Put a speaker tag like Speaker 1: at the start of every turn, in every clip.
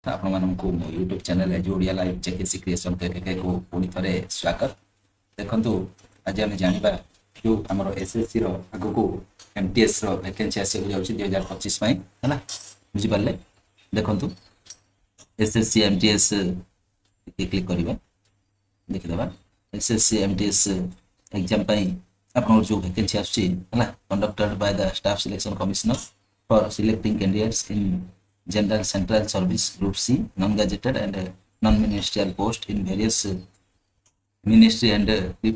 Speaker 1: आपण मानकु मो यूट्यूब चैनल एज ओडिया लाइव जेकेसी क्रिएशन के को पुणी थे स्वागत। देखंतु आज आम जाना जो आम एसएससी रग को एमटीएस वैकेंसी आसक जाऊँगी 2025 है बुझिपारे। देखंतु एसएससी एमटीएस क्लिक करवा देखीदे एसएससी एमटीएस एग्जाम आप जो वैकेंसी आसूँ conducted by the staff selection commissioner for selecting candidates in General Central Service Group C, non-gazetted and non-ministerial post in various ministry and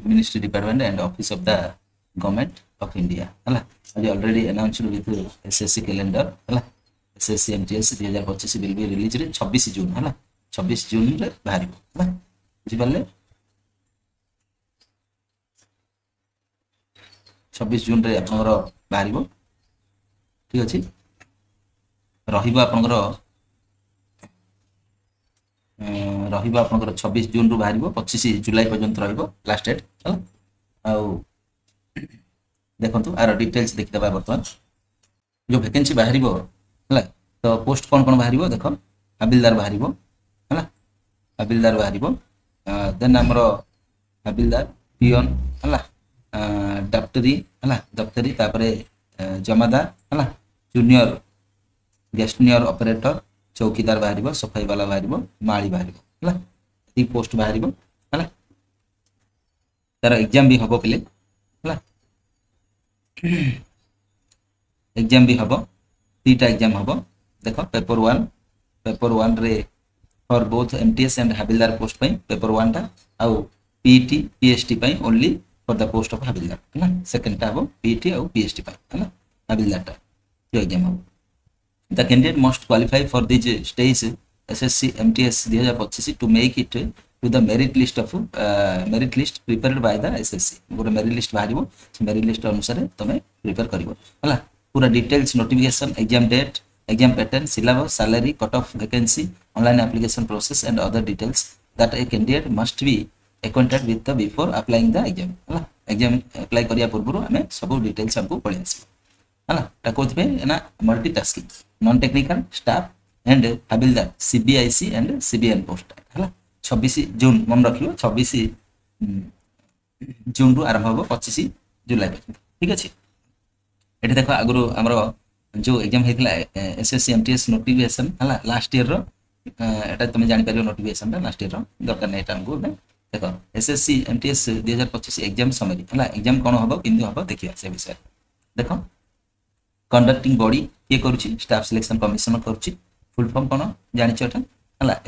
Speaker 1: ministry department and office of the government of India. है आज already announced with SSC calendar है SSC MTS 2025 will be released 26 जून है 26 जून रे बाहर है बुझिपारे। 26 जून रे आपनकर बाहर ठीक अच्छे आपनकर 26 जून रु बाहर 25 जुलाई पर्यंत लास्ट डेट है। देखो आर डिटेल्स देखीदे बर्तमान जो वैकेंसी बाहर है तो पोस्ट कौन कौन बाहर देख हाबिलदार बाहर है हाबिलदार बाहर देन आमर हाबिलदार पियन है दफ्तरी है दफ्तरी तापरे जमादार है जूनियर गेस्टनियर ऑपरेटर चौकीदार बाहर सफाई वाला बाहर माली बाहर है पोस्ट बाहर है तार एग्जाम भी हम पे एग्जाम भी हम तीटा एग्जाम हम देख पेपर वन रे for both MTS and havildar post paper one टा आउ PT PST only for the post of havildar है सेकेंड टा हम पीटी आउ पीएसटी है हाबिलदार टा जो एग्जाम हम The candidate must qualify for this stage SSC MTS 2025 to make it to the merit list prepared by the SSC गोटे merit list बाहर मेरिट लिस्ट अनुसार तुम प्रिपेयर कर पूरा details notification exam date exam pattern syllabus salary cut off vacancy online application process and other details that a candidate must be acquainted with the before applying the exam है exam apply करिया पूर्व आम सब details हमको पड़े है कौन ना multitasking non technical staff and havildar CBIC and CBN post है 26 जून मन रख 26 जून रु आरंभ हम 25 जुलाई ठीक अच्छे। ये देख आगु आमर जो एग्जाम होता है एसएससी एमटीएस नोटिफिकेशन है लास्ट ईयर एटा तुम जापर नोटिफिकेशन लास्ट ईयर दरकार नहीं आमको देख एसएससी एमटीएस 2025 एग्जाम समरी है एग्जाम कौन हम कि हम देखा से विषय देख कंडक्टिंग बॉडी ये करुच्ची स्टाफ सिलेक्शन कमिशनर करुच्ची फुल फॉर्म कौन जानिछ है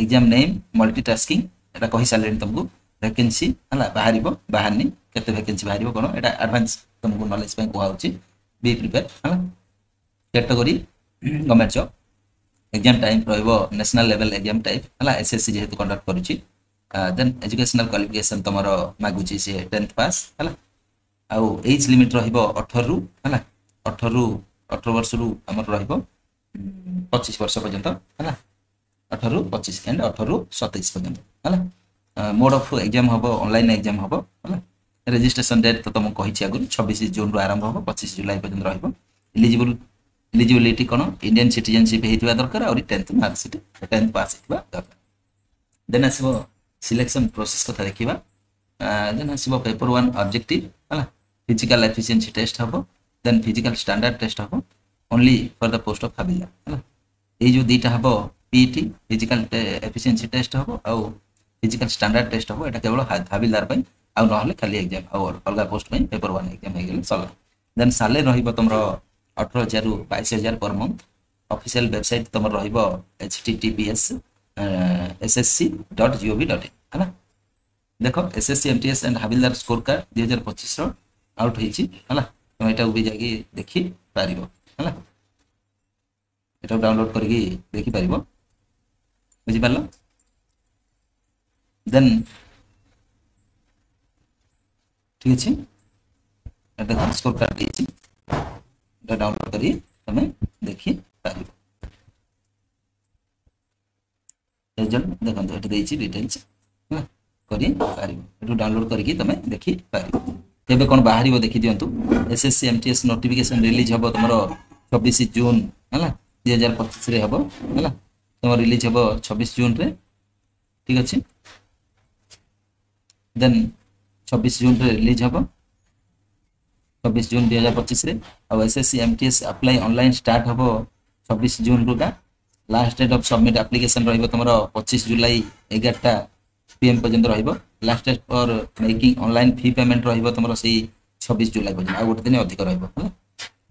Speaker 1: एग्जाम नेम मल्टीटास्किंग एटा कहि सारे तुमको वैकेंसी है बाहर बाहरनी केते वैकेंसी बाहर कौन एटा एडवांस तुमको नॉलेज पे कहउची बी प्रिपेयर है category government job exam time रहइबो नेशनल लेवल एग्जाम टाइप है एसएससी जेहेतु कंडक्ट करुच्ची देन एजुकेशनल क्वालिफिकेशन तुमरो मागुची से 10th पास है आउ एज लिमिट रहइबो 18 रु है 18 वर्ष रु आमर रहिबो 25 वर्ष पर्यंत है 18 रु 25 एंड 18 रु 27 पर्यंत है मोड ऑफ एग्जाम हम ऑनलाइन एग्जाम हम है रजिस्ट्रेशन डेट तो तुमको कही आगु 26 जून रु आरंभ हम 25 जुलाई पर्यंत रहिबो एलिजिबिलिटी कौन इंडियन सिटीजनशिप होइतबा दरकार और 10th मार्कशीट 10th पास होइतबा दरकार। देन आसीबो सिलेक्शन प्रोसेस कथा देखिबा देन आसीबो पेपर 1 ऑब्जेक्टिव है फिजिकल एफिशिएंसी टेस्ट हम देन फिजिकल स्टैंडर्ड टेस्ट हम only for the post of havildar है ये जो दीटा हम पीटी फिजिकल एफिशिएंसी टेस्ट हम आउ फिजिकल स्टैंडर्ड टेस्ट हम एटा केवल हाबिलदार पई आउ नहले खाली एग्जाम आउ अलगा पोस्ट पई पेपर 1 एग्जाम हे गेल सला। देन साले रहिबो तमरो 18000 रु 22000 पर मंथ ऑफिशियल वेबसाइट तमरो रहिबो https ssc.gov.in है देखो SSC MTS and Havildar score card 2025 रो आउट होईची है तुम यहाँ भी जाकि देखी पार है ये डाउनलोड करके देखी पार बुझिपार। देन ठीक अच्छे देख स्कोर कार्ड डाउनलोड कर तुम देखी पार रिजल्ट देखो ये डिटेल्स कर डाउनलोड करके तुम देखी पार केबे कौन बाहर देखी दिंतु एसएससी एमटीएस नोटिफिकेशन रिलीज हम तुम 24 जून है 2025 हम है तुम रिलीज हम 26 जून रे, ठीक अच्छे। देन 26 जून रे रिलीज हम 26 जून 2025 रे। और SSC MTS apply online start हम 26 जून रू का। Last date of submit application रहिबो तुमर 25 जुलाई 11टा PM पर्यंत रहिबो। Last date for making online fee payment रहिबो तुमर से 26 जुलाई पर्यंत, आ गोटे दिन अधिक रहिबो हला।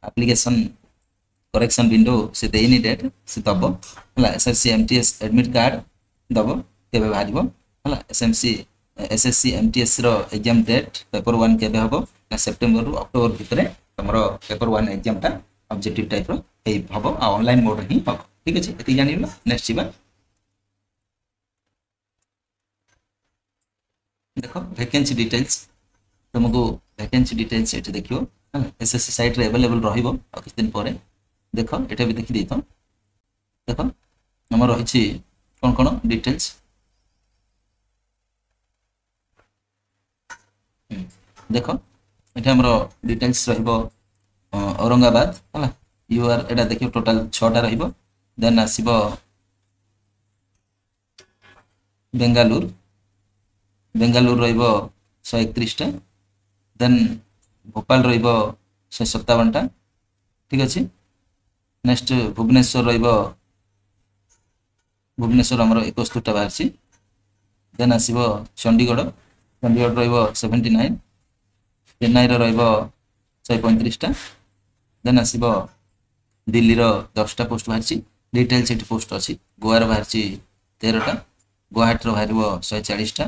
Speaker 1: एप्लिकेशन करेक्शन विंडो से देनी डेट से दब हला। एसएससी एमटीएस एडमिट कार्ड दब केबे बाहरिबो हला। एसएससी एमटीएस रो एग्जाम डेट पेपर 1 केबे हबो ना सेप्टेम्बर रु अक्टोबर भितरे तुमरो पेपर 1 एग्जाम टा ऑब्जेक्टिव टाइप रो हबो आ ऑनलाइन मोड ही हबो, ठीक अच्छे। ये जान नेक्स्ट जीवा देख वैकेंसी डिटेल्स। तुमको वैकेंसी डिटेल्स ये देखियो एसएससी साइट रे अवेलेबल रहिबो आ किछ दिन परे देख एटा भी देखि देतो। देख हमर रहिछि कोन कोन डिटेल्स देख एटा हमर डिटेल्स रहिबो औरंगाबाद हला। यूआर एटा देखियो टोटल 6टा रहिबो। देन आसीबो बेंगालुरु, बेंगालुरु रहिबो 131टा। देन भोपाल रहिबो 157टा, ठीक अछि। नेक्स्ट भुवनेश्वर रहिबो, भुवनेश्वर हमर 71टा बाहरछि। देन आसीबो चंडीगढ़, चंडीगढ़ रहिबो 79। चेन्नई रहिबो 135टा। देन आसीबो दिल्ली रो 10टा पोस्ट बाहरछि। डिटेल्स एटी पोस्ट अछि। गोवा रो बाहरछि 13टा। गुवाहाटी रो बाहरिबो 140टा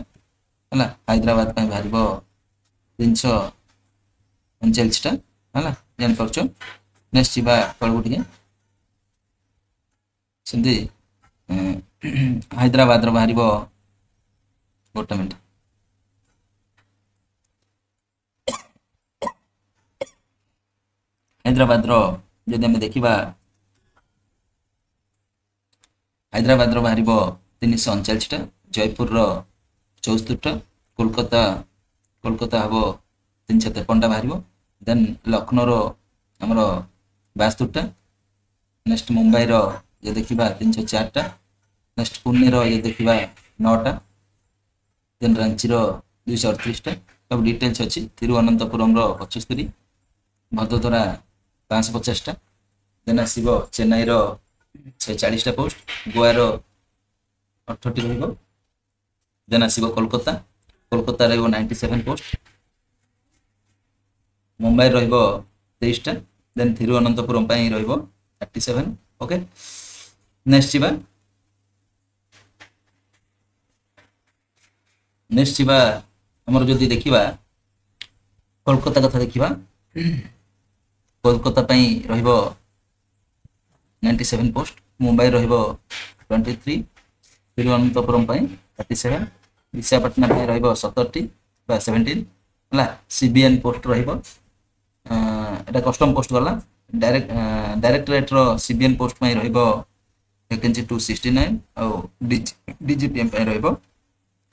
Speaker 1: हला। हैदराबाद पे बाहरिबो 339टा हला, जान परछो। नेक्स्ट जीवा पळगु टिके सिंधी हैदराबाद रो बाहरिबो गोटा मिनिट। हैदराबाद रो जदि हम देखिबा हैदराबाद रो बाहरिबो 339टा। जयपुर रो 74टा। कोलकाता कोलकाता हबो 353टा बाहरिबो। देन लखनऊ रो हमरो 72टा। नेक्स्ट मुंबई रो ये देखिबा 304टा। नेक्स्ट पुणे रो ये देखिबा 9टा। देन रांची रो 238टा। सब डिटेल्स अछि। तिरुवनंतपुरम रो 75, भदोदरा 550टा। देन आसीबो चेन्नई रो 140टा पोस्ट। गोवा रो 68 रहिबो। देन आसीबो कोलकाता, कोलकाता रहिबो 97 पोस्ट। मुंबई रहिबो 23टा। देन तिरुवनंतपुरम पई रहिबो 37। ओके नेक्स्ट जीवा, नेक्स्ट जीवा हमर जदि देखिबा कोलकाता कथा देखिबा। कोलकाता पई रहिबो 97 पोस्ट। मुंबई रहिबो 23। तिरुवनंतपुरम पई 37। विशाखापट्टनम पई रहिबो 17 बा 17 हला। सीबीएन पोस्ट रहिबो एटा कस्टम पोस्ट गला। डायरेक्टरेट रो सीबीएन पोस्ट पई रहिबो वैकेंसी 269 और डीजीपीएम पई रहिबो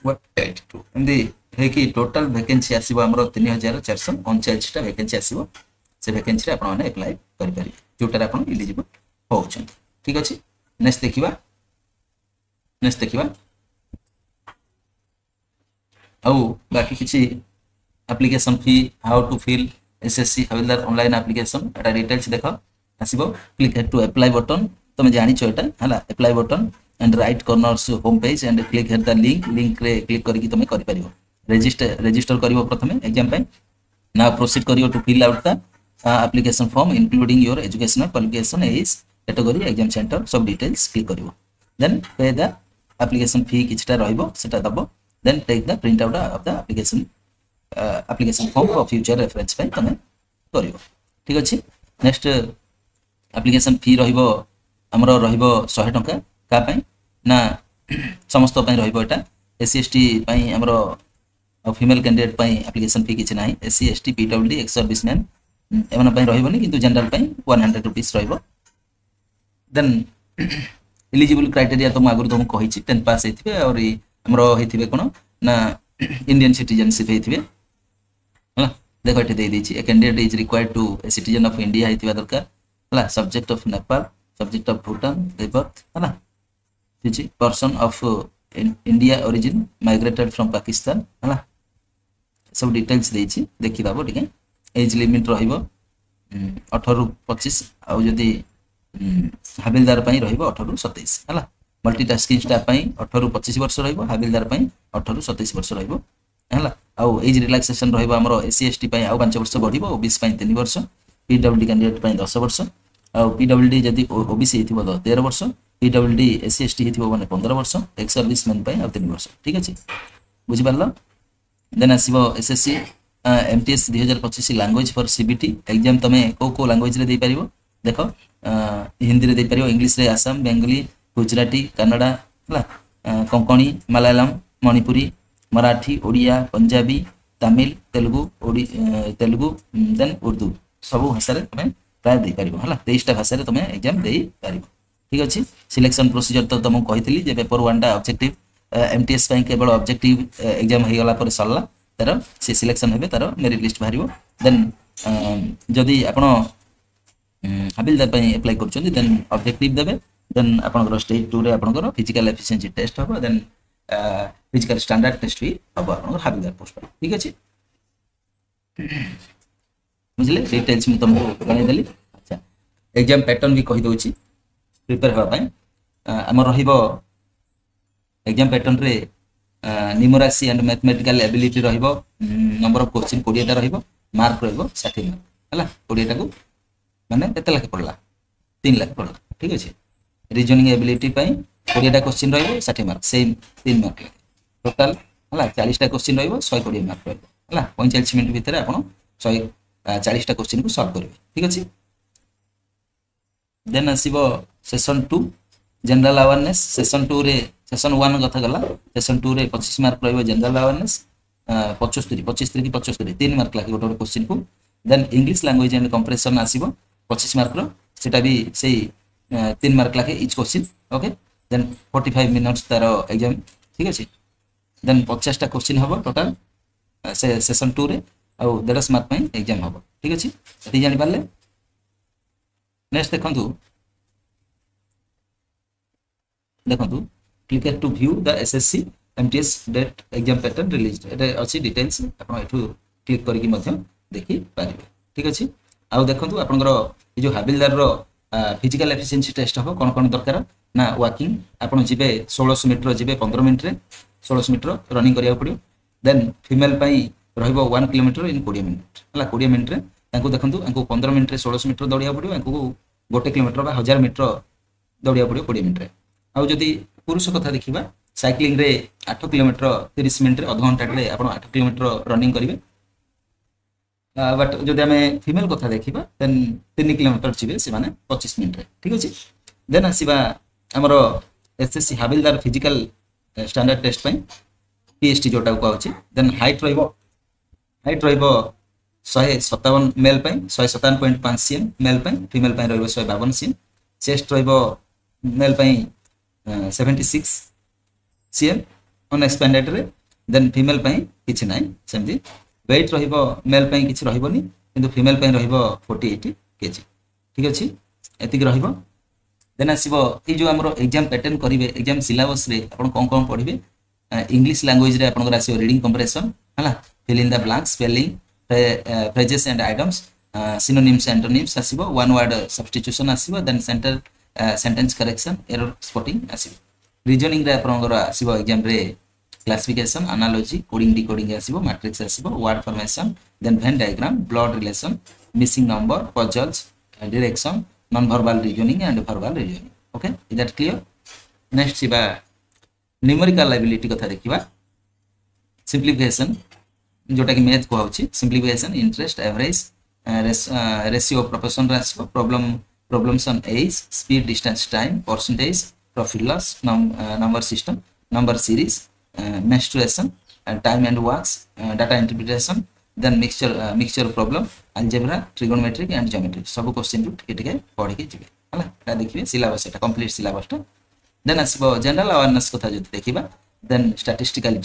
Speaker 1: 182। एंदी हे कि टोटल वैकेंसी आसीबो हमरो 3449 टा वैकेंसी आसीबो। से वैकेंसी रे आपण माने अप्लाई करि पारि जोटार आपण एलिजिबल होउछन, ठीक अछि। नेक्स्ट देखिबा, नेक्स्ट देखिबा आउ बाकी किछि application fee how to fill SSC Havildar online application एटा डिटेल्स देखो आसीबो। Click here to apply button, तुम जानि छ एटा हला। Apply button and right corners home page and click here the link, link रे क्लिक करके तुम करि परिबो। रजिस्टर करिवो प्रथमे एग्जाम पे। नाउ प्रोसीड करिवो to fill out the application form including your educational qualification age category exam center सब details click करिवो। then pay the application fee किछटा रहइबो सेटा दबो। then take the print out of the application form for future reference पे तमे करिवो, ठीक अछि। Next application fee रहइबो हमरो रहइबो 100 टका का पई ना समस्त पई रहइबो। एटा एससी एसटी पई हमरो फीमेल कैंडिडेट पई एप्लीकेशन फी किछ नाही। SC ST PWD ex serviceman एमन पई रहइबोनी किंतु जनरल पई 100 रुपीस रहइबो। देन एलिजिबल क्राइटेरिया तुम आगु तुम कहिछि 10 पास हेथिबे और हमरो हेथिबे कोन ना इंडियन सिटीजनशिप हेथिबे हला। देखो एठी दे दिछि a candidate is required to a citizen of India हेथिबा दरकार हला। Subject of Nepal, subject of Bhutan, देबत हला। Person of India origin migrated from Pakistan है सब डिटेल्स देछि देखि दबो ठीक है एज लिमिट रहिबो 18 रु 25 आउ जदी हाबिलदार पई रहिबो 18 रु 27 है मल्टीटास्किंग स्टाफ पई 18 रु 25 वर्ष रहिबो हाबिलदार पई 18 रु 27 वर्ष रहिबो है आउ एज रिलैक्सेशन रहिबो हमरो एससी एसटी पई आउ 5 वर्ष बढ़िबो ओबीसी पई 3 वर्ष पीडब्ल्यूडी कैंडिडेट पई 10 वर्ष आउ पीडब्ल्यूडी जदी ओबीसी हिथिबो 13 वर्ष पीडब्ल्यूडी एससी एसटी हिथिबो माने 15 वर्ष एक्स सर्विसमैन पई आउ 3 वर्ष ठीक अछि बुझि पारलो देन आसीबो SSC MTS 2025 language for CBT exam तमे को लैंग्वेज रे दे परिबो देखो हिंदी रे दे परिबो इंग्लिश रे आसाम बेंगली गुजराती कन्नड़ा हला कोंकणी मलयालम मणिपुरी मराठी ओडिया पंजाबी तमिल तेलुगु देन उर्दू सब भाषा रे तमे प्राय दे परिबो हला 23 टा भाषा रे तमे एग्जाम दे परिबो ठीक अछि सिलेक्शन प्रोसीजर तो तुमको कहितली जे पेपर 1 टा ऑब्जेक्टिव एमटीएस पई केवल ऑब्जेक्टिव एग्जाम हे गला पर सरला तार से सिलेक्शन हेबे तार मेरिट लिस्ट बाहरिबो देन जदी आपण हाबिलदार पई अप्लाई करछन देन ऑब्जेक्टिव देबे देन आपनकर स्टेज 2 रे आपनकर फिजिकल एफिशिएंसी टेस्ट होबो देन फिजिकल स्टैंडर्ड टेस्ट भी होबो आपनकर हाबिलदार पोस्ट ठीक अछि बुझले डिटेल्स में तुमको बनै देली अच्छा एग्जाम पैटर्न भी कहि दोछि प्रिपेयर होबा पई हमर रहिबो एग्जाम पैटर्न रे न्यूमरासी एंड मैथमेटिकल एबिलिटी रहिबो नंबर ऑफ क्वेश्चन 20 टा रहिबो मार्क रहिबो 60 मार्क हला 20 टा को माने केते लाख पड़ला 3 लाख पड़ला ठीक अछि रीजनिंग एबिलिटी पई 20 टा क्वेश्चन रहिबो 60 मार्क सेम 3 मार्क टोटल हला 40 टा क्वेश्चन रहिबो 120 मार्क रहिबो हला 45 मिनिट भीतर आपण 140 टा क्वेश्चन को सॉल्व करबे ठीक अछि देन आसीबो सेशन 2 जनरल अवेयरनेस सेशन 2 रे सेशन 1 कथा गला सेशन 2 रे 25 मार्क रहिबो जनरल अवेयरनेस 75 की 75 3 मार्क लागे गोटे क्वेश्चन को then English language and comprehension आसीबो 25 मार्क रो सेटा भी सेही 3 मार्क लागे each question okay then 45 minutes तार एग्जाम ठीक अछि देन 50 टा क्वेश्चन हबो टोटल से सेशन 2 रे आ 150 मार्क पई एग्जाम हबो ठीक अछि एति जानि पाले नेक्स्ट देखंतु click to view the SSC MTS date exam pattern released एटा अछि डिटेल्स आपण एठू क्लिक करके मध्य देखि पारिबे ठीक अछि आ देखंतु आपनकर ए जो हाबिलदार रो फिजिकल एफिशिएंसी टेस्ट हो कोन कोन दरकार ना वॉकिंग आपण जिबे 1600 मीटर जिबे 15 मिनिट रे 1600 मीटर रनिंग करिया पड़ियो देन फीमेल पई रहइबो 1 किलोमीटर इन 20 मिनिट हला 20 मिनिट रे तांको देखंतु तांको 15 मिनिट रे 1600 मीटर दौड़िया पड़ियो तांको 1 किलोमीटर बा 1000 मीटर दौड़िया पड़ियो 20 मिनिट रे आ जदी पुरुष कथा देखिबा साइक्लिंग रे 8 किलोमीटर 30 मिनिट रे आधा घंटा रे आपण 8 किलोमीटर रनिंग करिवे बट जदी हमें फीमेल कथा देखिबा देन 3 किलोमीटर छिबे से माने 25 मिनिट रे ठीक अछि देन आसीबा हमरो SSC havildar physical standard test पई पीएसटी जोटा को अछि देन हाइट रहिबो 157 मेल पई 157.5 सीएम मेल पई फीमेल पई रहिबो 152 सीएम चेस्ट रहिबो मेल पई 76 cm अनएक्सपेंडेड रे देन फीमेल पई किछ नै सेमति वेट रहिबो मेल पई किछ रहिबोनी किंतु फीमेल पई रहिबो 48 kg ठीक अछि एतिक रहिबो देन आसीबो ए जो हमरो एग्जाम पैटर्न करिवे एग्जाम सिलेबस रे आपण कोन कोन पढिबे इंग्लिश लैंग्वेज रे आपण आसीबो रीडिंग कंप्रेशन हला fill in the blanks spelling phrases and items synonyms antonyms आसीबो वन वर्ड सब्स्टिट्यूशन आसीबो then sentence correction error spotting आसीबो रीजनिंग रे आपनकर आसीबो एग्जाम रे क्लासिफिकेशन एनालॉजी कोडिंग डिकोडिंग आसीबो मैट्रिक्स आसीबो word formation then Venn diagram blood relation missing number puzzles direction non verbal reasoning and verbal reasoning okay is that clear next सिबा numerical ability कथा देखिबा simplification जोटा कि math को होछि simplification interest average ratio proportion आसीबो problems on age speed distance time percentage profit loss number system number series menstruation time and works data interpretation then mixture problem algebra trigonometric and geometry सब question जो टिके पढ़ के जिवे हला एटा देखिबे सिलेबस एटा कंप्लीट सिलेबस टा देन आसीबो जनरल अवेयरनेस कथा जो देखिबा देन स्टैटिस्टिकल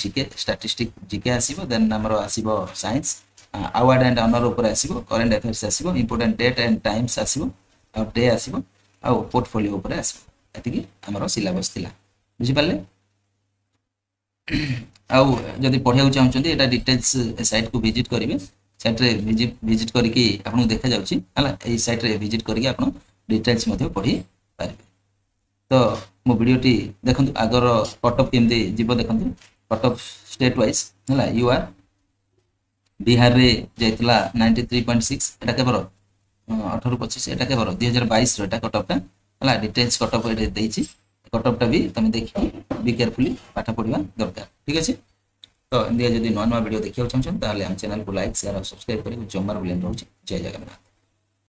Speaker 1: जीके आसीबो देन हमरो आसीबो साइंस अवार्ड एंड ऑनर ऊपर आसीबो करंट अफेयर्स आसीबो इंपोर्टेंट डेट एंड टाइम्स आसीबो अब डे आसीबो आ पोर्टफोलियो ऊपर आसीबो एतिकी हमरो सिलेबस थिला ବୁଝିପାରିଲେ। ଆଉ ଯଦି ପଢ଼ିବାକୁ ଚାହୁଁଛନ୍ତି ଏଇଟା ଡିଟେଲ୍ସ ସାଇଟ୍କୁ ଭିଜିଟ୍ କରିବେ। ସାଇଟ୍ରେ ଭିଜିଟ୍ କରିକି ଆପଣଙ୍କୁ ଦେଖାଯାଉଛି ହେଲା, ଏଇ ସାଇଟ୍ରେ ଭିଜିଟ୍ କରିକି ଆପଣ ଡିଟେଲ୍ସ ମଧ୍ୟ ପଢ଼ିପାରିବେ। ତ ମୋ ଭିଡ଼ିଓଟି ଦେଖନ୍ତୁ, ଆଗର କଟ୍ ଅଫ୍ କେମିତି ଯିବ ଦେଖନ୍ତୁ। କଟ୍ ଅଫ୍ ଷ୍ଟେଟ୍ ୱାଇଜ୍ ହେଲା, ୟୁ ଆର୍ ବିହାରରେ ଯାଇଥିଲା 93.6, এটা କେବଳ 18-25, এটা କେବଳ 2022 ର ଏଟା କଟ୍ ଅଫ୍ଟା ହେଲା। ଡିଟେଲ୍ସ କଟ୍ ଅଫ୍ ଏଠି ଦେଇଛି, କଟ୍ ଅଫ୍ଟା ବି ତମେ ଦେଖିକି ବି କେୟାରଫୁଲି ପାଠ ପଢ଼ିବା ଦରକାର, ଠିକ୍ ଅଛି। ତ ଏମିତି ଯଦି ନୂଆ ନୂଆ ଭିଡ଼ିଓ ଦେଖିବାକୁ ଚାହୁଁଛନ୍ତି ତାହେଲେ ଆମ ଚ୍ୟାନେଲକୁ ଲାଇକ୍, ସେୟାର ଆଉ ସବସ୍କ୍ରାଇବ୍ କରିକି ଜମାରୁ ଭୁଲେନି ରହୁଛି। ଜୟ ଜଗନ୍ନାଥ।